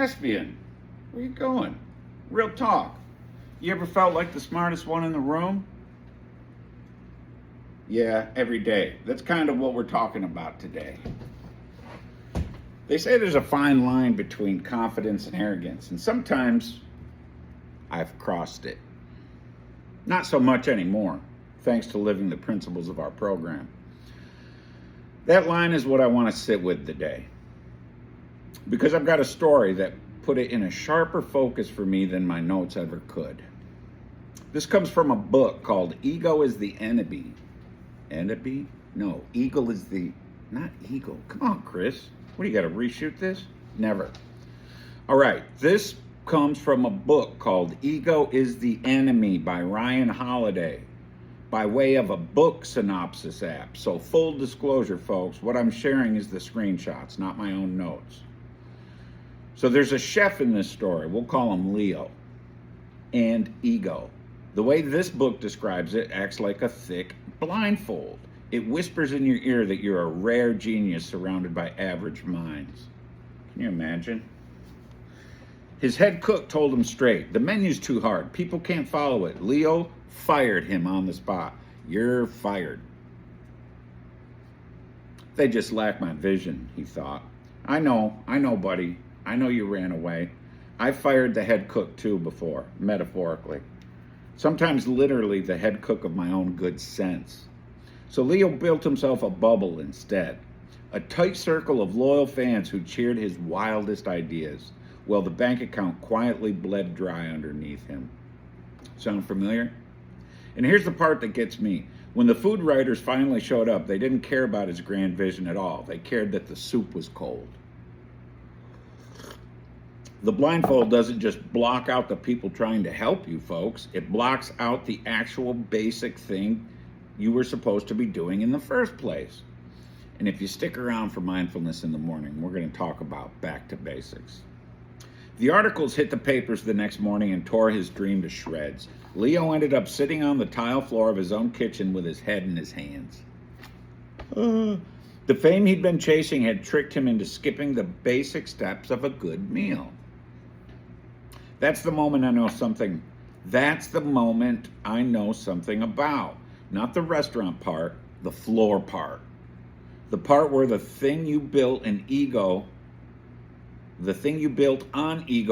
Caspian, where you going? Real talk. You ever felt like the smartest one in the room? Yeah, every day. That's kind of what we're talking about today. They say there's a fine line between confidence and arrogance, and sometimes I've crossed it. Not so much anymore, thanks to living the principles of our program. That line is what I want to sit with today, because I've got a story that put it in a sharper focus for me than my notes ever could. This comes from a book called Ego is the Enemy. Enemy? No, Eagle is the, not Eagle. Come on, Chris. What, do you got to reshoot this? Never. All right, this comes from a book called Ego is the Enemy by Ryan Holiday, by way of a book synopsis app. So full disclosure, folks, what I'm sharing is the screenshots, not my own notes. So there's a chef in this story. We'll call him Leo. And ego. The way this book describes it acts like a thick blindfold. It whispers in your ear that you're a rare genius surrounded by average minds. Can you imagine? His head cook told him straight, the menu's too hard. People can't follow it. Leo fired him on the spot. You're fired. They just lack my vision, he thought. I know, buddy. I know you ran away. I fired the head cook too before, metaphorically. Sometimes literally the head cook of my own good sense. So Leo built himself a bubble instead. A tight circle of loyal fans who cheered his wildest ideas, while the bank account quietly bled dry underneath him. Sound familiar? And here's the part that gets me. When the food writers finally showed up, they didn't care about his grand vision at all. They cared that the soup was cold. The blindfold doesn't just block out the people trying to help you, folks. It blocks out the actual basic thing you were supposed to be doing in the first place. And if you stick around for Mindfulness in the Morning, we're going to talk about back to basics. The articles hit the papers the next morning and tore his dream to shreds. Leo ended up sitting on the tile floor of his own kitchen with his head in his hands. The fame he'd been chasing had tricked him into skipping the basic steps of a good meal. That's the moment I know something. That's the moment I know something about. Not the restaurant part, the floor part. The part where the thing you built on ego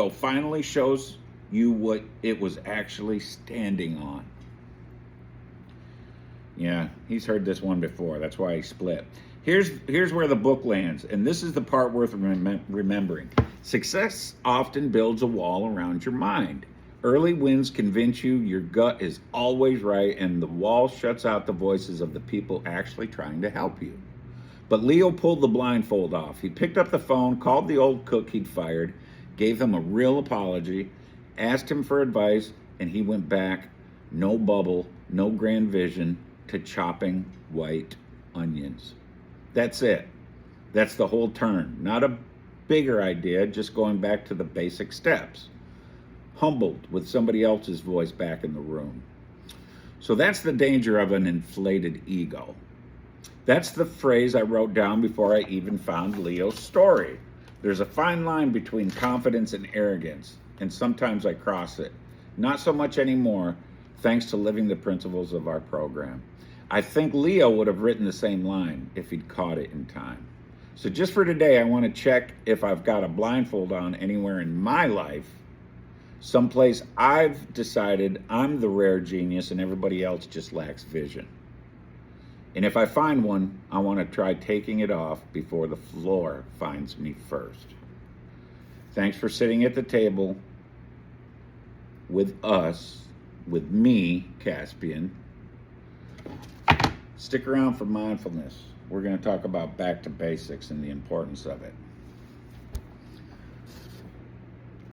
finally shows you what it was actually standing on. Yeah, he's heard this one before. That's why he split. Here's where the book lands, and this is the part worth remembering. Success often builds a wall around your mind. Early wins convince you your gut is always right, and the wall shuts out the voices of the people actually trying to help you. But Leo pulled the blindfold off. He picked up the phone, called the old cook he'd fired, gave him a real apology, asked him for advice, and he went back, no bubble, no grand vision, to chopping white onions. That's it. That's the whole turn. Not a bigger idea, just going back to the basic steps. Humbled with somebody else's voice back in the room. So that's the danger of an inflated ego. That's the phrase I wrote down before I even found Leo's story. There's a fine line between confidence and arrogance, and sometimes I cross it. Not so much anymore, thanks to living the principles of our program. I think Leo would have written the same line if he'd caught it in time. So just for today, I want to check if I've got a blindfold on anywhere in my life, someplace I've decided I'm the rare genius and everybody else just lacks vision. And if I find one, I want to try taking it off before the floor finds me first. Thanks for sitting at the table with us, with me, Caspian. Stick around for Mindfulness. We're going to talk about back to basics and the importance of it.